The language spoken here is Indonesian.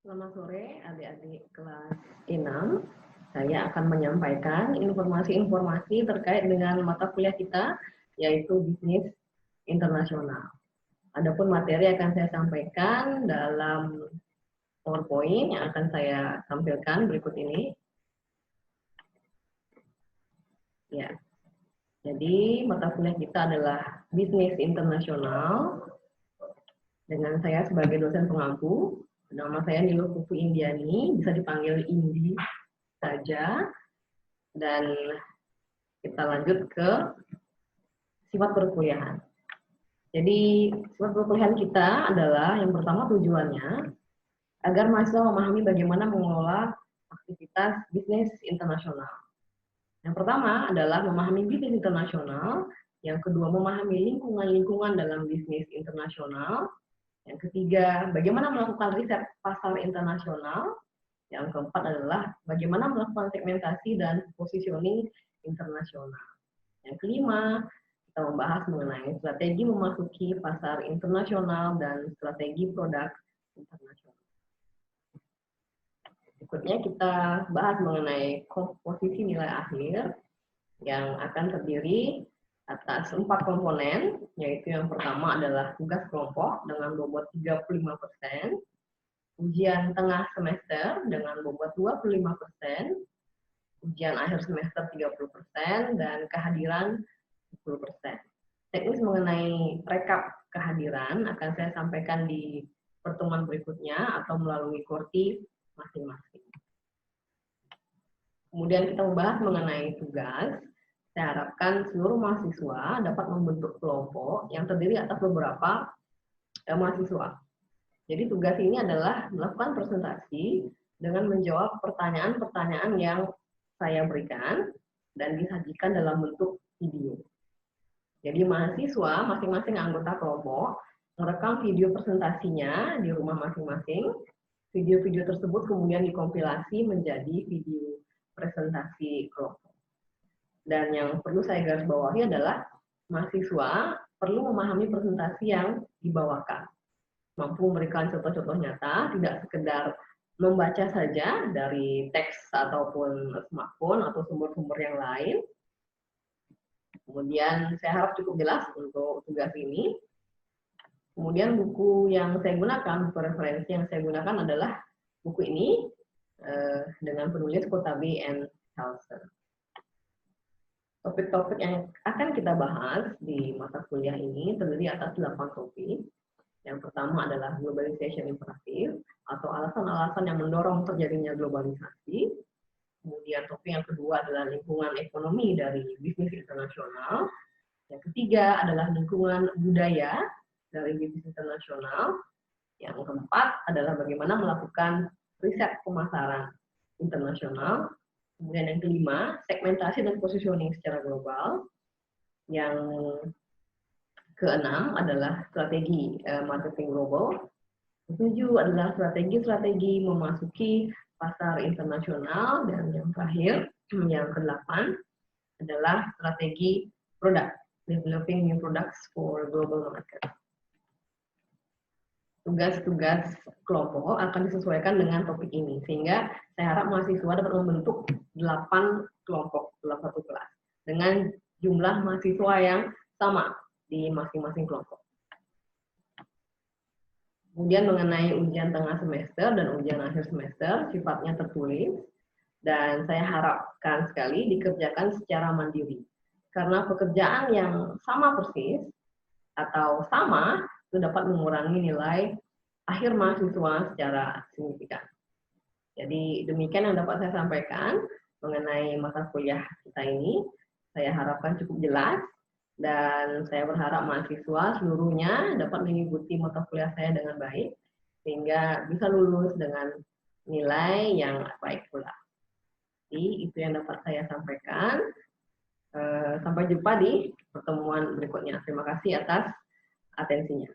Selamat sore adik-adik kelas 6. Saya akan menyampaikan informasi-informasi terkait dengan mata kuliah kita, yaitu bisnis internasional. Adapun materi akan saya sampaikan dalam PowerPoint yang akan saya tampilkan berikut ini. Ya, jadi mata kuliah kita adalah bisnis internasional dengan saya sebagai dosen pengampu. Nama saya Nilo Kufu Indiani, bisa dipanggil Indi saja. Dan kita lanjut ke sifat perkuliahan. Jadi sifat perkuliahan kita adalah yang pertama tujuannya agar mahasiswa memahami bagaimana mengelola aktivitas bisnis internasional. Yang pertama adalah memahami bisnis internasional, yang kedua memahami lingkungan-lingkungan dalam bisnis internasional, yang ketiga bagaimana melakukan riset pasar internasional, yang keempat adalah bagaimana melakukan segmentasi dan positioning internasional. Yang kelima, kita membahas mengenai strategi memasuki pasar internasional dan strategi produk internasional. Berikutnya kita bahas mengenai komposisi nilai akhir yang akan terdiri atas 4 komponen, yaitu yang pertama adalah tugas kelompok dengan bobot 35%, ujian tengah semester dengan bobot 25%, ujian akhir semester 30%, dan kehadiran 10%. Teknis mengenai rekap kehadiran akan saya sampaikan di pertemuan berikutnya atau melalui Korti masing-masing. Kemudian kita membahas mengenai tugas. Saya harapkan seluruh mahasiswa dapat membentuk kelompok yang terdiri atas beberapa mahasiswa. Jadi tugas ini adalah melakukan presentasi dengan menjawab pertanyaan-pertanyaan yang saya berikan dan disajikan dalam bentuk video. Jadi mahasiswa, masing-masing anggota kelompok, merekam video presentasinya di rumah masing-masing. Video-video tersebut kemudian dikompilasi menjadi video presentasi kelompok. Dan yang perlu saya garis bawahi adalah mahasiswa perlu memahami presentasi yang dibawakan, mampu memberikan contoh-contoh nyata, tidak sekedar membaca saja dari teks ataupun smartphone atau sumber-sumber yang lain. Kemudian saya harap cukup jelas untuk tugas ini. Kemudian buku yang saya gunakan, buku referensi yang saya gunakan adalah buku ini dengan penulis Kotabe and Helson. Topik-topik yang akan kita bahas di mata kuliah ini terdiri atas 8 topik. Yang pertama adalah globalization imperative atau alasan-alasan yang mendorong terjadinya globalisasi. Kemudian topik yang kedua adalah lingkungan ekonomi dari bisnis internasional. Yang ketiga adalah lingkungan budaya dari bisnis internasional. Yang keempat adalah bagaimana melakukan riset pemasaran internasional. Kemudian yang kelima, segmentasi dan positioning secara global. Yang keenam adalah strategi marketing global. Ketujuh adalah strategi-strategi memasuki pasar internasional. Dan yang terakhir, yang kedelapan adalah strategi produk, developing new products for global market. Tugas-tugas kelompok akan disesuaikan dengan topik ini, sehingga saya harap mahasiswa dapat membentuk 8 kelompok dalam satu kelas dengan jumlah mahasiswa yang sama di masing-masing kelompok. Kemudian mengenai ujian tengah semester dan ujian akhir semester, sifatnya tertulis, dan saya harapkan sekali dikerjakan secara mandiri. Karena pekerjaan yang sama persis atau sama itu dapat mengurangi nilai akhir mahasiswa secara signifikan. Jadi demikian yang dapat saya sampaikan mengenai mata kuliah kita ini. Saya harapkan cukup jelas dan saya berharap mahasiswa seluruhnya dapat mengikuti mata kuliah saya dengan baik sehingga bisa lulus dengan nilai yang baik pula. Jadi itu yang dapat saya sampaikan. Sampai jumpa di pertemuan berikutnya. Terima kasih atas atensinya.